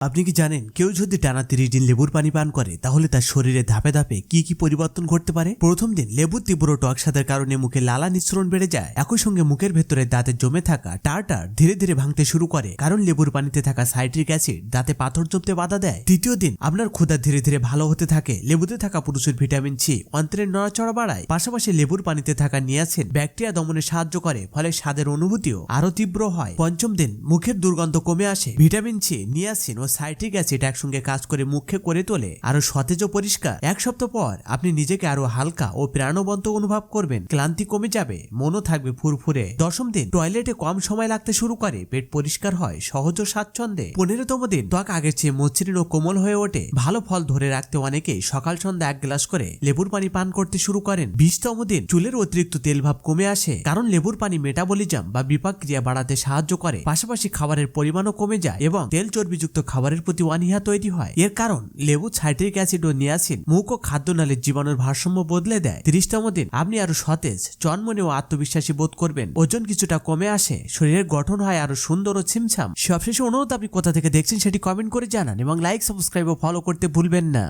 আপনি কি জানেন কেউ যদি টানা 30 দিন লেবুর পানি পান করে তাহলে তার শরীরে ধাপে ধাপে কি কি পরিবর্তন ঘটতে পারে? প্রথম দিন লেবুর তীব্র টক স্বাদের কারণে মুখে লালা নিঃসরণ বেড়ে যায়। একই সঙ্গে মুখের ভেতরে দাঁতে জমে থাকা টার্টার ধীরে ধীরে ভাঙতে শুরু করে, কারণ লেবুর পানিতে থাকা সাইট্রিক অ্যাসিড দাঁতে পাথর জমতে বাধা দেয়। তৃতীয় দিন আপনার ক্ষুধা ধীরে ধীরে ভালো হতে থাকে। লেবুতে থাকা প্রচুর ভিটামিন সি অন্ত্রের নড়াচড়া বাড়ায়। পাশাপাশি লেবুর পানিতে থাকা নিয়াসিন ব্যাকটেরিয়া দমনে সাহায্য করে, ফলে স্বাদের অনুভূতিও আরো তীব্র হয়। পঞ্চম দিন মুখের দুর্গন্ধ কমে আসে। ভিটামিন সি, নিয়াসিন ও সাইট্রিক অ্যাসিড একসঙ্গে কাজ করে মুখকে করে তোলে আরো সতেজ ও পরিষ্কার। এক সপ্তাহ পর আপনি নিজেকে আরো হালকা ও প্রাণবন্ত অনুভব করবেন, ক্লান্তি কমে যাবে, মনও থাকবে ফুরফুরে। দশম দিন টয়লেটে কম সময় লাগতে শুরু করে, পেট পরিষ্কার হয় সহজ ও স্বাচ্ছন্দ্যে। 15তম দিন ত্বক আগের চেয়ে মসৃণ ও কোমল হয়ে ওঠে। ভালো ফল ধরে রাখতে অনেকেই সকাল সন্ধ্যা 1 গ্লাস করে লেবুর পানি পান করতে শুরু করেন। 20তম দিন চুলের অতিরিক্ত তেল ভাব কমে আসে, কারণ লেবুর পানি মেটাবলিজম বা বিপাক ক্রিয়া বাড়াতে সাহায্য করে। পাশাপাশি খাবারের পরিমাণও কমে যায় এবং তেল চর্বিযুক্ত খাবারের প্রতি অনীহা তৈরি হয়। এর কারণ লেবু সাইট্রিক অ্যাসিড ও নিয়াসিন মুখ ও খাদ্যনালীর জীবাণুর ভারসাম্য বদলে দেয়। 30তম দিন আপনি আরো সতেজ, চনমনে ও আত্মবিশ্বাসী বোধ করবেন। ওজন কিছুটা কমে আসে, শরীরের গঠন হয় আরো সুন্দর ও ছিমছাম। সবশেষে অনুরোধ, আপনি কোথা থেকে দেখছেন সেটি কমেন্ট করে জানান এবং লাইক, সাবস্ক্রাইব ও ফলো করতে ভুলবেন না।